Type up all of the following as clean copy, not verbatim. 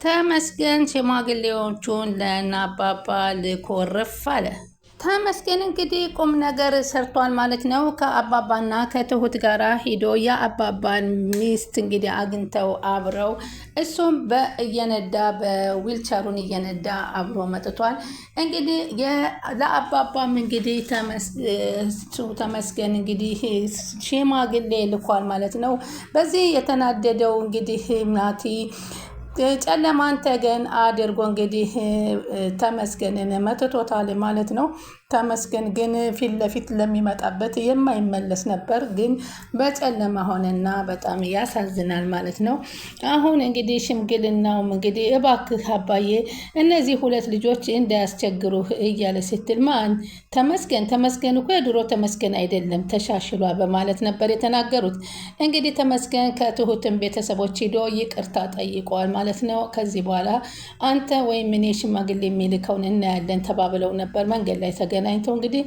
ተመስገን ሽማግሌዎቹን ለአባባ ልኮርፍ አለ። ተመስገን እንግዲህ ቁም ነገር ሰርቷል ማለት ነው። ከአባባና ከትሁት ጋር ሂዶ የአባባን ሚስት እንግዲህ አግኝተው አብረው እሱም እየነዳ በዊልቸሩን እየነዳ አብሮ መጥቷል። እንግዲህ ለአባባም እንግዲህ ተመስገን እንግዲህ ሽማግሌ ልኳል ማለት ነው። በዚህ የተናደደው እንግዲህ ናቲ ጨለማን ተገን አድርጎ እንግዲህ ተመስገንን መትቶታል ማለት ነው። ተመስገን ግን ፊት ለፊት ለሚመጣበት የማይመለስ ነበር፣ ግን በጨለማ ሆነና በጣም ያሳዝናል ማለት ነው። አሁን እንግዲህ ሽምግልናውም እንግዲህ እባክህ አባዬ እነዚህ ሁለት ልጆች እንዳያስቸግሩህ እያለ ስትል ማን ተመስገን እኮ የድሮ ተመስገን አይደለም ተሻሽሏል በማለት ነበር የተናገሩት። እንግዲህ ተመስገን ከትሁትን ቤተሰቦች ሂዶ ይቅርታ ጠይቀዋል ማለት ነው። ከዚህ በኋላ አንተ ወይም እኔ ሽማግሌ የሚልከውን እናያለን ተባብለው ነበር። መንገድ ላይ ተገናኝተው እንግዲህ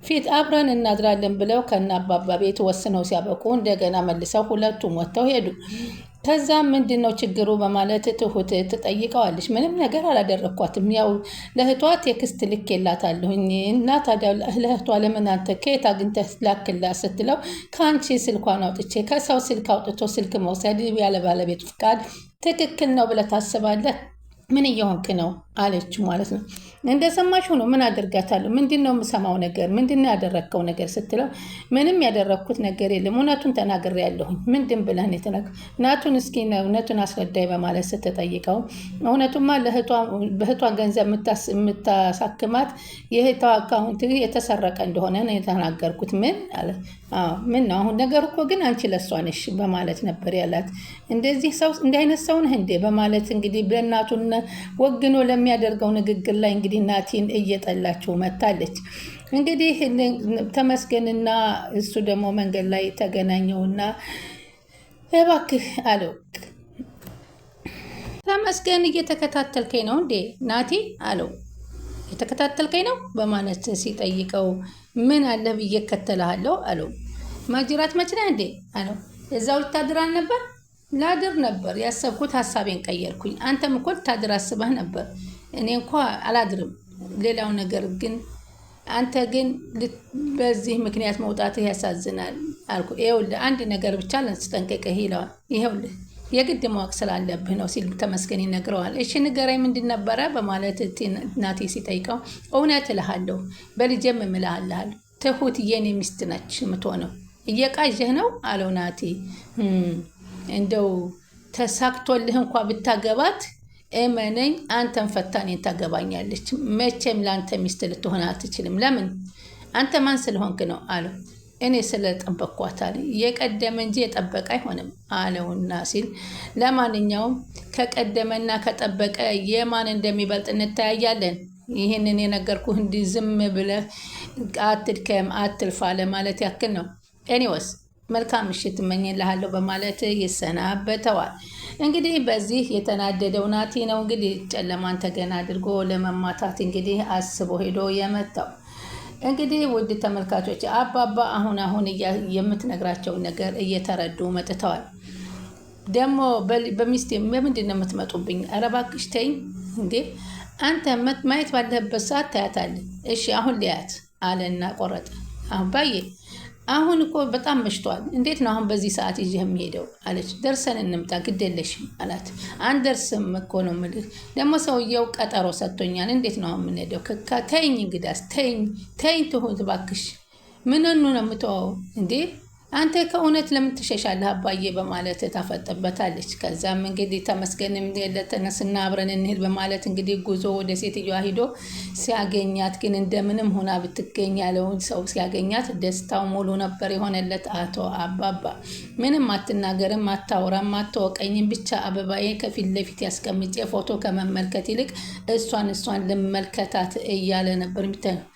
ፊት አብረን እናድራለን ብለው ከነ አባባ ቤት ወስነው ሲያበቁ እንደገና መልሰው ሁለቱም ወጥተው ሄዱ። ከዛ ምንድን ነው ችግሩ በማለት ትሁት ትጠይቀዋለች። ምንም ነገር አላደረኳትም፣ ያው ለእህቷ ቴክስት ልኬላታለሁኝ እና ታዲያ ለእህቷ ለምን አንተ ከየት አግኝተህ ላክላት ስትለው ከአንቺ ስልኳን አውጥቼ ከሰው ስልክ አውጥቶ ስልክ መውሰድ ያለ ባለቤቱ ፍቃድ ትክክል ነው ብለህ ታስባለህ? ምን እየሆንክ ነው አለችው ማለት ነው። እንደሰማሽው ነው። ምን አድርጋታለሁ? ምንድን ነው የምሰማው ነገር? ምንድን ነው ያደረግከው ነገር ስትለው ምንም ያደረግኩት ነገር የለም፣ እውነቱን ተናግሬያለሁኝ። ምንድን ብለህ ነው የተናገርኩት? ናቱን እስኪ እውነቱን አስረዳኝ በማለት ስትጠይቀው እውነቱማ በእህቷ ገንዘብ የምታሳክማት የእህቷ አካውንት የተሰረቀ እንደሆነ ነው የተናገርኩት። ምን አለ? ምን ነው አሁን ነገር እኮ ግን አንቺ ለሷ ነሽ በማለት ነበር ያላት። እንዲህ አይነት ሰው ነህ እንዴ በማለት እንግዲህ በእናቱን ወግኖ ለሚያደርገው ንግግር ላይ እንግዲህ ናቲን እየጠላችው መታለች። እንግዲህ ተመስገንና እሱ ደግሞ መንገድ ላይ ተገናኘውና እባክህ አለው። ተመስገን እየተከታተልከኝ ነው እንዴ ናቲ አለው። የተከታተልከኝ ነው በማለት ሲጠይቀው ምን አለ ብዬ እከተልሃለሁ አለው። ማጅራት መችና እንዴ አለው። እዛው ልታድር አልነበር? ላድር ነበር ያሰብኩት፣ ሀሳቤን ቀየርኩኝ። አንተም እኮ ልታድር አስበህ ነበር። እኔ እንኳ አላድርም። ሌላው ነገር ግን አንተ ግን በዚህ ምክንያት መውጣትህ ያሳዝናል አልኩ። ይኸውልህ አንድ ነገር ብቻ ላስጠንቅቅህ ይለዋል። ይኸውልህ የግድ ማወቅ ስላለብህ ነው ሲል ተመስገን ይነግረዋል። እሺ ንገረኝ ምንድን ነበረ በማለት ናቲ ሲጠይቀው እውነት እልሃለሁ፣ በልጄም እምልሃለሁ፣ ትሁት የኔ ሚስት ነች የምትሆነው። እየቃዠህ ነው አለው ናቲ። እንደው ተሳክቶልህ እንኳ ብታገባት እመነኝ አንተን ፈታኔን ታገባኛለች። መቼም ለአንተ ሚስት ልትሆን አትችልም። ለምን? አንተ ማን ስለሆንክ ነው አለው። እኔ ስለጠበቅኳታል፣ የቀደመ እንጂ የጠበቀ አይሆንም አለውና ሲል ለማንኛውም ከቀደመና ከጠበቀ የማን እንደሚበልጥ እንተያያለን። ይህንን የነገርኩህ እንዲህ ዝም ብለህ አትድከም አትልፋ ለማለት ያክል ነው። ኤኒዌይስ መልካም ምሽት እመኝልሃለሁ በማለት ይሰናበተዋል። እንግዲህ በዚህ የተናደደው ናቲ ነው እንግዲህ ጨለማን ተገን አድርጎ ለመማታት እንግዲህ አስቦ ሄዶ የመጣው። እንግዲህ ውድ ተመልካቾች አባባ አሁን የምትነግራቸውን ነገር እየተረዱ መጥተዋል። ደግሞ በሚስቴ በምንድን ነው የምትመጡብኝ? ኧረ እባክሽ ተይኝ እንዴ! አንተ ማየት ባለህበት ሰዓት ታያታለህ። እሺ አሁን ሊያት አለና ቆረጠ። አባዬ አሁን እኮ በጣም መሽቷል። እንዴት ነው አሁን በዚህ ሰዓት ይዤ የሚሄደው አለች። ደርሰን እንምጣ ግድ የለሽም አላት። አንደርስም እኮ ነው የምልህ። ደግሞ ሰውየው ቀጠሮ ሰጥቶኛል። እንዴት ነው አሁን የምንሄደው? ተይኝ እንግዳስ ተይኝ ትሁት እባክሽ። ምንኑ ነው የምትወው እንዴ? አንተ ከእውነት ለምን ትሸሻለህ አባዬ በማለት ታፈጥበታለች። ከዛም እንግዲህ ተመስገንም ለተነስና አብረን እንሂድ በማለት እንግዲህ ጉዞ ወደ ሴትዮዋ ሂዶ ሲያገኛት ግን እንደምንም ሆና ብትገኝ ያለውን ሰው ሲያገኛት ደስታው ሙሉ ነበር የሆነለት። አቶ አባባ ምንም አትናገርም፣ አታውራም፣ አታወቀኝም፣ ብቻ አበባዬ ከፊት ለፊት ያስቀምጬ ፎቶ ከመመልከት ይልቅ እሷን ልመልከታት እያለ ነበር የሚታየው።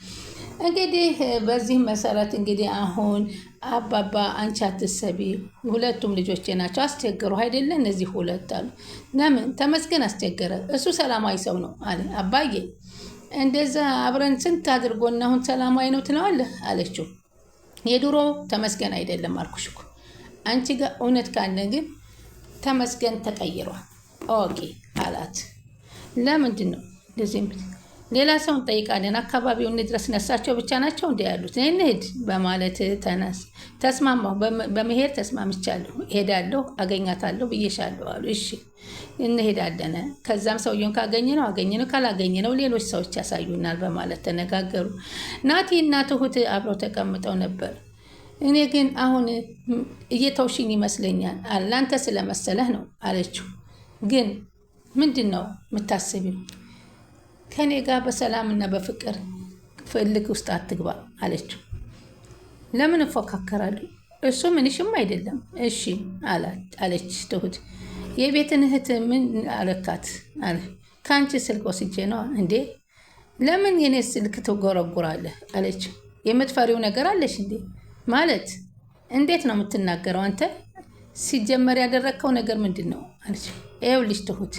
እንግዲህ በዚህ መሰረት እንግዲህ አሁን አባባ አንቺ አትሰቢ፣ ሁለቱም ልጆቼ ናቸው። አስቸገሩ አይደለ? እነዚህ ሁለት አሉ። ለምን ተመስገን አስቸገረ? እሱ ሰላማዊ ሰው ነው አለ። አባዬ እንደዛ አብረን ስንት አድርጎና አሁን ሰላማዊ ነው ትለዋለህ አለችው። የድሮ ተመስገን አይደለም አልኩሽ እኮ። አንቺ ጋር እውነት ካለ ግን ተመስገን ተቀይሯል። ኦኬ አላት። ለምንድን ነው እንደዚህም ሌላ ሰው እንጠይቃለን፣ አካባቢውን እንድረስ፣ ነሳቸው ብቻ ናቸው እንዲ ያሉት፣ እንሂድ በማለት ተስማማሁ። በመሄድ ተስማምቻለሁ፣ ሄዳለሁ፣ አገኛታለሁ ብዬሻለሁ አሉ። እሺ እንሄዳለን። ከዛም ሰውየውን አገኘነው፣ ካላገኘነው ሌሎች ሰዎች ያሳዩናል በማለት ተነጋገሩ። ናቲ እና ትሁት አብረው ተቀምጠው ነበር። እኔ ግን አሁን እየተውሽኝ ይመስለኛል፣ ለአንተ ስለመሰለህ ነው አለችው። ግን ምንድን ነው የምታስቢው? ከኔ ጋር በሰላምና በፍቅር ፍልክ ውስጥ አትግባ አለችው። ለምን እፎካከራለሁ? እሱ ምንሽም አይደለም። እሺ አለች ትሁት። የቤትን እህት ምን አለካት አለ። ከአንቺ ስልክ ወስጄ ነው እንዴ? ለምን የኔ ስልክ ትጎረጉራለህ አለችው። የምትፈሪው ነገር አለሽ እንዴ? ማለት እንዴት ነው የምትናገረው አንተ? ሲጀመር ያደረግከው ነገር ምንድን ነው አለች። ይኸውልሽ ትሁት፣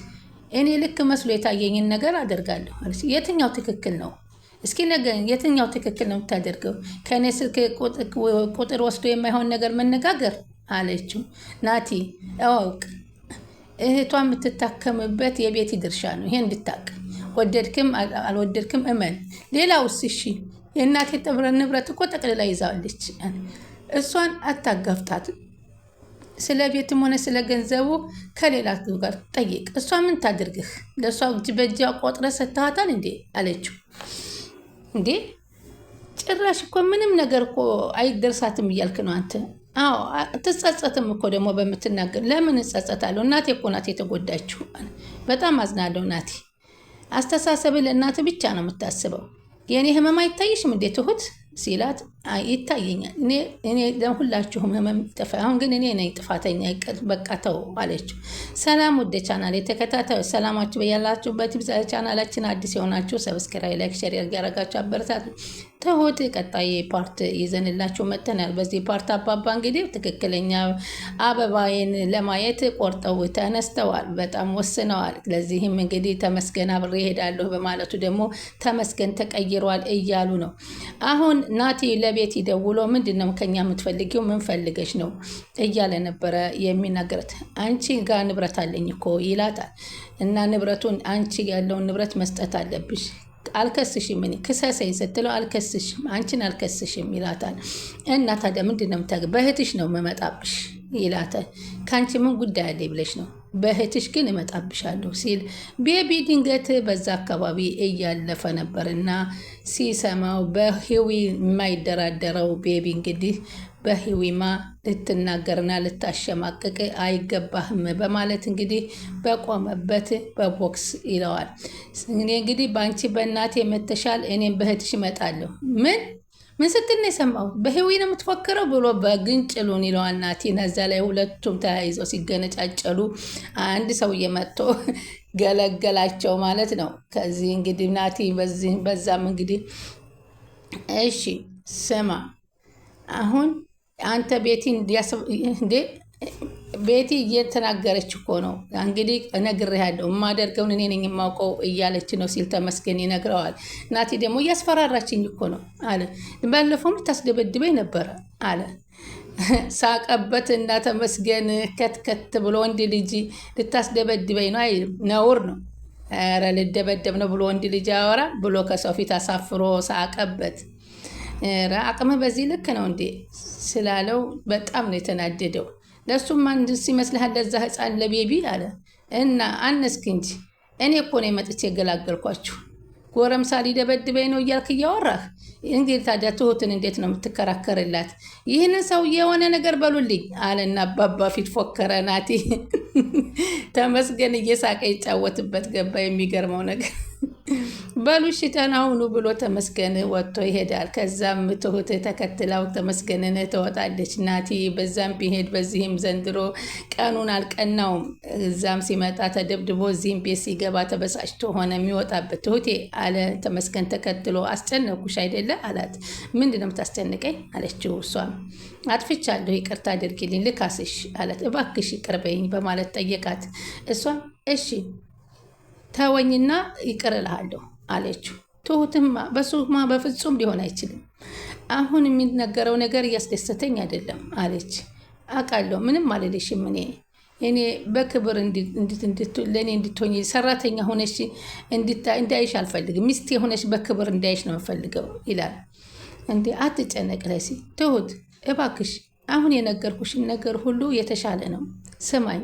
እኔ ልክ መስሎ የታየኝን ነገር አደርጋለሁ አለች። የትኛው ትክክል ነው? እስኪ ነገር የትኛው ትክክል ነው የምታደርገው? ከእኔ ስልክ ቁጥር ወስዶ የማይሆን ነገር መነጋገር አለችው። ናቲ እወቅ፣ እህቷ የምትታከምበት የቤቲ ድርሻ ነው። ይሄን እንድታቅ፣ ወደድክም አልወደድክም እመን። ሌላውስ? እሺ የእናቴ ንብረት እኮ ጠቅልላ ይዛዋለች። እሷን አታጋፍጣት። ስለ ቤትም ሆነ ስለ ገንዘቡ ከሌላ ጋር ጠይቅ። እሷ ምን ታድርግህ? ለእሷ በእጇ ቆጥረ ሰጥተሃታል እንዴ አለችው። እንዴ ጭራሽ እኮ ምንም ነገር እኮ አይደርሳትም እያልክ ነው አንተ? አዎ ትጸጸትም እኮ ደግሞ በምትናገር። ለምን እጸጸታለሁ? እናቴ እኮ ናት የተጎዳችው። በጣም አዝናለሁ ናቴ። አስተሳሰብህ ለእናትህ ብቻ ነው የምታስበው። የእኔ ህመም አይታይሽም እንዴ ትሁት ሲላት፣ ይታየኛል። እኔ ለሁላችሁም ህመም ይጠፋ። አሁን ግን እኔ ነኝ ጥፋተኛ፣ በቃ ተው አለችው። ሰላም ወደ ቻናል የተከታታዮች ሰላማችሁ በያላችሁበት ይብዛ። ቻናላችን አዲስ የሆናችሁ ሰብስክራይብ፣ ላይክ፣ ሼር ያደረጋችሁ አበረታቱ። ትሁት ቀጣይ ፓርት ይዘንላችሁ መጥተናል። በዚህ ፓርት አባባ እንግዲህ ትክክለኛ አበባዬን ለማየት ቆርጠው ተነስተዋል፣ በጣም ወስነዋል። ለዚህም እንግዲህ ተመስገን አብሬ እሄዳለሁ በማለቱ ደግሞ ተመስገን ተቀይሯል እያሉ ነው። አሁን ናቲ ለቤት ደውሎ ምንድን ነው ከኛ የምትፈልጊው? ምን ፈልገሽ ነው እያለ ነበረ የሚናገረት። አንቺ ጋር ንብረት አለኝ እኮ ይላታል። እና ንብረቱን አንቺ ያለውን ንብረት መስጠት አለብሽ። አልከስሽም፣ ምን ክሰሰኝ ስትለው አልከስሽም፣ አንቺን አልከስሽም ይላታል። እና ታዲያ ምንድን ነው የምታገ በእህትሽ ነው የምመጣብሽ ይላታል። ከአንቺ ምን ጉዳይ አለ ብለሽ ነው? በእህትሽ ግን እመጣብሻለሁ ሲል ቤቢ ድንገት በዛ አካባቢ እያለፈ ነበር እና ሲሰማው በህዊ የማይደራደረው ቤቢ እንግዲህ በህዊማ ልትናገርና ልታሸማቅቅ አይገባህም በማለት እንግዲህ በቆመበት በቦክስ ይለዋል። እኔ እንግዲህ በአንቺ በእናቴ መተሻል፣ እኔም በእህትሽ እመጣለሁ። ምን ስትል ነው የሰማሁት? በህዊ ነው የምትፎክረው ብሎ በግንጭሉን ይለዋል ናቲን። እዛ ላይ ሁለቱም ተያይዘው ሲገነጫጨሉ አንድ ሰውዬ መጥቶ ገለገላቸው ማለት ነው። ከዚህ እንግዲህ ናቲ በዛም እንግዲህ እሺ ስማ አሁን አንተ ቤቲ እንዴ ቤቲ እየተናገረች እኮ ነው እንግዲህ እነግርሃለሁ፣ የማደርገውን እኔ ነኝ የማውቀው እያለች ነው ሲል ተመስገን ይነግረዋል። ናቲ ደግሞ እያስፈራራችኝ እኮ ነው አለ። ባለፈውም ልታስደበድበኝ ነበረ አለ። ሳቀበት እና ተመስገን ከትከት ብሎ ወንድ ልጅ ልታስደበድበኝ ነው አይልም፣ ነውር ነው። ኧረ ልደበደብ ነው ብሎ ወንድ ልጅ ያወራ ብሎ ከሰው ፊት አሳፍሮ ሳቀበት። አቅምህ በዚህ ልክ ነው እንዴ ስላለው በጣም ነው የተናደደው። ለሱም አንድ ሲመስልሃል ለዛ ህፃን ለቤቢ አለ። እና አነስክ እንጂ እኔ እኮ ነው መጥቼ ገላገልኳችሁ። ጎረምሳ ሊደበድበኝ ነው እያልክ እያወራህ እንግዲህ ታዲያ ትሁትን እንዴት ነው የምትከራከርላት? ይህንን ሰውዬ የሆነ ነገር በሉልኝ አለና አባባ ፊት ፎከረ ናቲ። ተመስገን እየሳቀ ይጫወትበት ገባ። የሚገርመው ነገር በሉሽ ተናውኑ ብሎ ተመስገን ወጥቶ ይሄዳል። ከዛም ትሁት ተከትላው ተመስገንን ትወጣለች። ናቲ በዛም ቢሄድ በዚህም ዘንድሮ ቀኑን አልቀናውም። እዛም ሲመጣ ተደብድቦ እዚህም ቤት ሲገባ ተበሳጭቶ ሆነ የሚወጣበት። ትሁቴ አለ ተመስገን ተከትሎ። አስጨነቁሽ አይደለ አላት። ምንድን ነው የምታስጨንቀኝ አለችው። እሷም አጥፍቻለሁ ይቅርታ አድርጊልኝ ልካስሽ አላት። እባክሽ ይቅር በይኝ በማለት ጠየቃት። እሷም እሺ ተወኝና ይቅር እልሃለሁ አለችው። ትሁትማ በሱማ በፍጹም ሊሆን አይችልም፣ አሁን የሚነገረው ነገር እያስደሰተኝ አይደለም አለች። አውቃለሁ ምንም አልልሽም፣ እኔ እኔ በክብር ለእኔ እንድትሆኝ ሰራተኛ ሆነሽ እንዳይሽ አልፈልግም። ሚስቴ ሆነሽ በክብር እንዳይሽ ነው የምፈልገው ይላል። እንዴ አትጨነቅ ለሲ ትሁት እባክሽ፣ አሁን የነገርኩሽን ነገር ሁሉ የተሻለ ነው። ስማኝ፣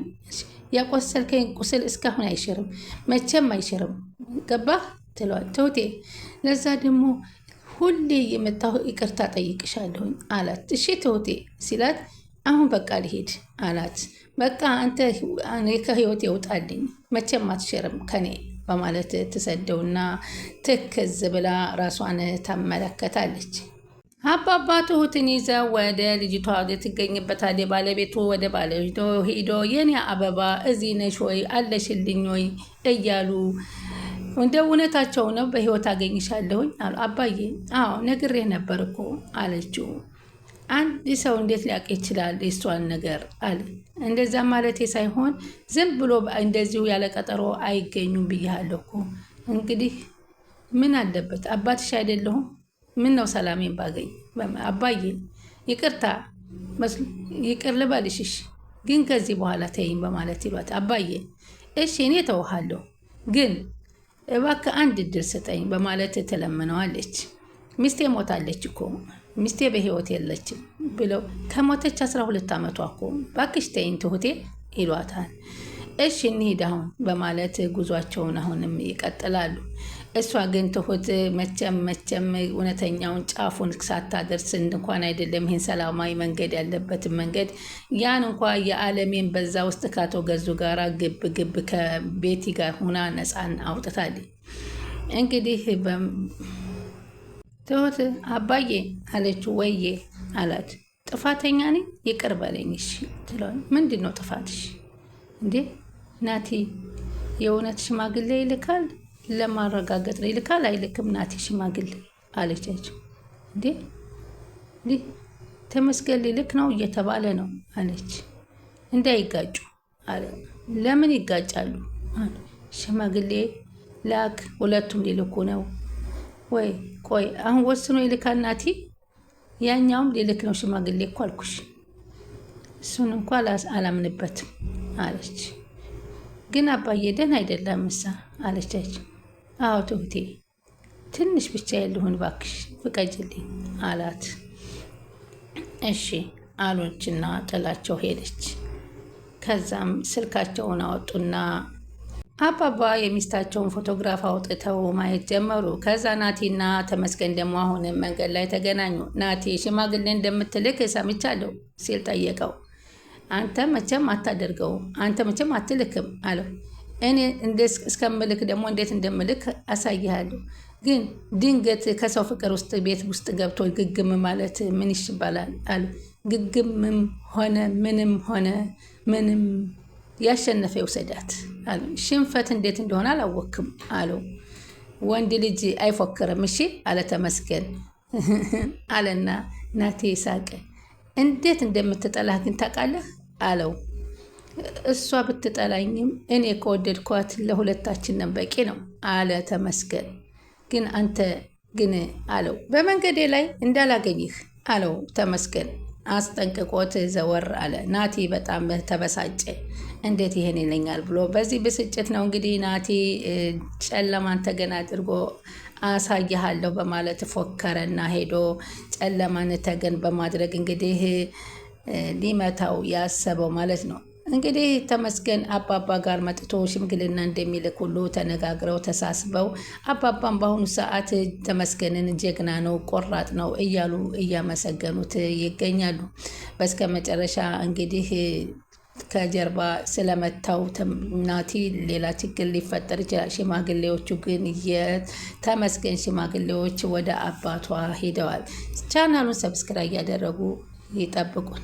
ያቆሰልከኝ ቁስል እስካሁን አይሽርም፣ መቼም አይሽርም። ገባህ ትለዋል። ትሁቴ ለዛ ደግሞ ሁሌ የመጣሁ ይቅርታ ጠይቅሻለሁኝ አላት። እሺ ትሁቴ ሲላት አሁን በቃ ልሄድ አላት። በቃ አንተ ከህይወት ይውጣልኝ፣ መቼም አትሽርም ከኔ በማለት ትሰደውና ትክዝ ብላ ራሷን ታመለከታለች። አባባ ትሁትን ይዛ ወደ ልጅቷ ትገኝበታል። ባለቤቱ ወደ ባለቤቱ ሄዶ የኔ አበባ እዚህ ነሽ ወይ አለሽልኝ ወይ እያሉ እንደ እውነታቸው ነው። በህይወት አገኝሻለሁኝ አሉ። አባዬ አዎ ነግሬህ ነበር እኮ አለችው። አንድ ሰው እንዴት ሊያውቅ ይችላል የሷን ነገር አለ። እንደዛ ማለቴ ሳይሆን ዝም ብሎ እንደዚሁ ያለ ቀጠሮ አይገኙም ብያለሁ እኮ። እንግዲህ ምን አለበት አባትሽ አይደለሁም? ምን ነው ሰላሜን ባገኝ። አባዬ ይቅርታ ይቅር ልበልሽሽ፣ ግን ከዚህ በኋላ ተይኝ በማለት ይሏት። አባዬ እሺ እኔ ተውሃለሁ፣ ግን እባክህ አንድ እድል ስጠኝ በማለት ትለምነዋለች። ሚስቴ ሞታለች እኮ ሚስቴ በህይወት የለችም ብለው ከሞተች 12 ዓመቷ እኮ ባክሽ ተይኝ ትሁቴ ይሏታል። እሺ እንሂድ አሁን በማለት ጉዟቸውን አሁንም ይቀጥላሉ። እሷ ግን ትሁት መቼም እውነተኛውን ጫፉን ሳታደርስ እንኳን አይደለም ይህን ሰላማዊ መንገድ ያለበትን መንገድ ያን እንኳ የዓለሜን በዛ ውስጥ ካቶ ገዙ ጋራ ግብ ከቤቲ ጋር ሁና ነፃን አውጥታለች። እንግዲህ ትሁት አባዬ አለችው። ወዬ አላት። ጥፋተኛ ነኝ ይቅር በለኝ እሺ ትለዋል። ምንድን ነው ጥፋትሽ እንዴ? ናቲ የእውነት ሽማግሌ ይልካል ለማረጋገጥ ነው። ይልካል አይልክም ናቲ ሽማግሌ አለቻቸው። እንዴ ተመስገን ሊልክ ነው እየተባለ ነው አለች። እንዳይጋጩ አለ። ለምን ይጋጫሉ? ሽማግሌ ላክ፣ ሁለቱም ሊልኩ ነው ወይ? ቆይ አሁን ወስኖ ይልካል ናቲ? ያኛውም ሊልክ ነው ሽማግሌ እኮ አልኩሽ። እሱን እንኳ አላምንበትም አለች። ግን አባዬ ደህና አይደለም ምሳ አለቻቸው። አዎ ትሁቴ ትንሽ ብቻ ያለሁን ባክሽ ፍቀጅልኝ አላት። እሺ አሎችና ጥላቸው ሄደች። ከዛም ስልካቸውን አወጡና አባባ የሚስታቸውን ፎቶግራፍ አውጥተው ማየት ጀመሩ። ከዛ ናቲና ተመስገን ደግሞ አሁንም መንገድ ላይ ተገናኙ። ናቲ ሽማግሌ እንደምትልክ ሰምቻለሁ ሲል ጠየቀው። አንተ መቼም አታደርገውም፣ አንተ መቼም አትልክም አለው። እኔ እስከምልክ ደግሞ እንዴት እንደምልክ አሳይሃለሁ። ግን ድንገት ከሰው ፍቅር ውስጥ ቤት ውስጥ ገብቶ ግግም ማለት ምን ይባላል አሉ። ግግምም ሆነ ምንም ያሸነፈ ይውሰዳት አሉ። ሽንፈት እንዴት እንደሆነ አላወቅም አለው። ወንድ ልጅ አይፎክርም እሺ አለ ተመስገን አለና ናቴ ሳቀ። እንዴት እንደምትጠላህ ግን ታውቃለህ አለው። እሷ ብትጠላኝም እኔ ከወደድኳት ለሁለታችንን በቂ ነው አለ ተመስገን። ግን አንተ ግን አለው። በመንገዴ ላይ እንዳላገኝህ አለው ተመስገን አስጠንቅቆት ዘወር አለ። ናቲ በጣም ተበሳጨ። እንዴት ይሄን ይለኛል ብሎ በዚህ ብስጭት ነው እንግዲህ ናቲ ጨለማን ተገን አድርጎ አሳይሃለሁ በማለት ፎከረና ሄዶ ጨለማን ተገን በማድረግ እንግዲህ ሊመታው ያሰበው ማለት ነው። እንግዲህ ተመስገን አባባ ጋር መጥቶ ሽምግልና እንደሚልክ ሁሉ ተነጋግረው ተሳስበው አባባም በአሁኑ ሰዓት ተመስገንን ጀግና ነው፣ ቆራጥ ነው እያሉ እያመሰገኑት ይገኛሉ። በስከ መጨረሻ እንግዲህ ከጀርባ ስለመታው ናቲ ሌላ ችግር ሊፈጠር ይችላል። ሽማግሌዎቹ ግን የተመስገን ሽማግሌዎች ወደ አባቷ ሄደዋል። ቻናሉን ሰብስክራይብ እያደረጉ ይጠብቁን።